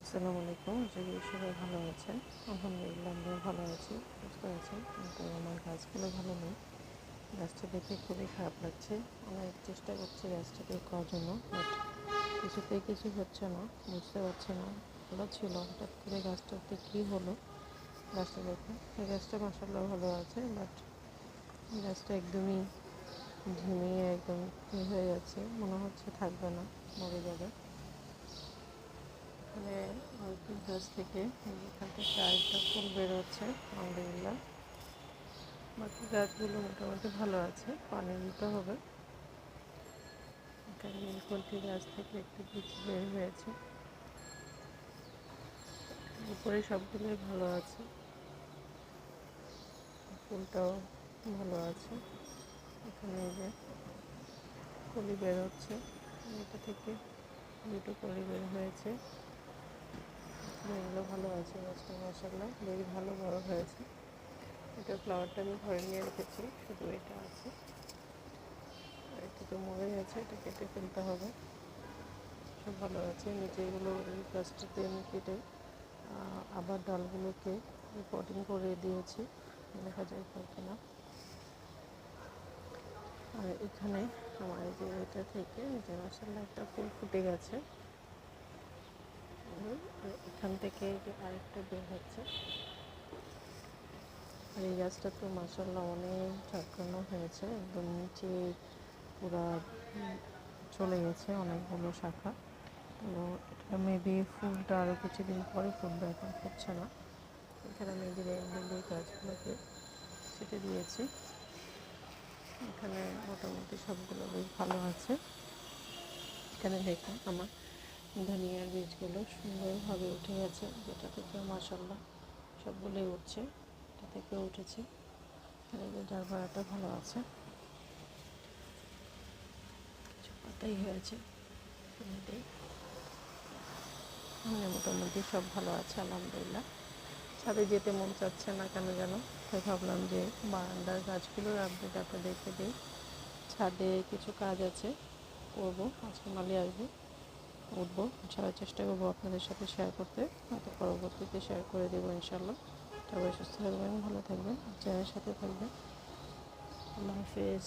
আসসালামু আলাইকুম। আশা করি সবাই ভালো আছেন। আলহামদুলিল্লাহ আমিও ভালো আছি, সুস্থ আছি। কিন্তু আমার গাছগুলো ভালো নেই। গাছটা দেখে খুবই খারাপ লাগছে। অনেক চেষ্টা করছি গাছটা ঠিক করার জন্য, বাট কিছুতেই কিছু হচ্ছে না। বুঝতে পারছি না, ভালো ছিল, হঠাৎ করে গাছটাতে কী হলো। গাছটা দেখে এই গাছটা মাশাআল্লাহ ভালো আছে, বাট গাছটা একদমই ঝিমিয়ে একদম হয়ে যাচ্ছে, মনে হচ্ছে থাকবে না, মরে যাবে। এখানে অর্কিড গাছ থেকে এখান থেকে আরেকটা ফুল বেরোচ্ছে আলহামদুলিল্লাহ। বাকি গাছগুলো মোটামুটি ভালো আছে, পানি দিতে হবে। এখানে নীলকণ্ঠী গাছ থেকে একটু বীজ বের হয়েছে। উপরে সবগুলোই ভালো আছে, ফুলটাও ভালো আছে। এখানে এই যে কলি বের হচ্ছে, এটা থেকে দুটো কলি বের হয়েছে। এগুলো ভালো আছে, গাছটা মাশাআল্লাহ বেশ ভালো বড় হয়েছে। এটা ফ্লাওয়ারটা আমি ঘরে নিয়ে রেখেছি, শুধু এটা আছে। এটা তো মরে গেছে, এটা কেটে ফেলতে হবে। সব ভালো আছে। নিচেগুলো এই গাছটাতে আমি কেটে আবার ডালগুলোকে পটিং করে দিয়েছি, দেখা যায় কিনা। আর এখানে আমার এই যে এটা থেকে যে মাশাআল্লাহ একটা ফুল ফুটে গেছে। এখান থেকে যে আরেকটা বের হচ্ছে। আর এই গাছটা তো মাশাআল্লাহ অনেক ঝাঁকানো হয়েছে, একদম নিচে পুরা চলে গেছে অনেকগুলো শাখা। তো এটা মেবি ফুলটা আরও কিছুদিন পরে ফুটবে, এখন ফুটছে না। এখানে আমি যে রেনলিলি গাছগুলোকে ছেটে দিয়েছি। এখানে মোটামুটি সবগুলো বেশ ভালো আছে। এখানে দেখুন আমার ধনিয়ার বীজগুলো সুন্দরভাবে উঠে গেছে, যেটা থেকে মাশাআল্লাহ সবগুলোই উঠছে, এটা থেকে উঠেছে। এখানে যে ডারপালাটা ভালো আছে, কিছু পাতাই হয়েছে। মোটামুটি সব ভালো আছে আলহামদুলিল্লাহ। ছাদে যেতে মন চাচ্ছে না কেন যেন, তাই ভাবলাম যে বারান্দার গাছগুলোর আপডেট আপনাদেরকে দিই। ছাদে কিছু কাজ আছে, করবো। আজকে মালি আসবো, উঠবো, ইনশাআল্লাহ চেষ্টা করবো আপনাদের সাথে শেয়ার করতে, হয়তো পরবর্তীতে শেয়ার করে দেবো ইনশাআল্লাহ। সবাই সুস্থ থাকবেন, ভালো থাকবেন, চ্যানেলের সাথে থাকবেন। আল্লাহ হাফেজ।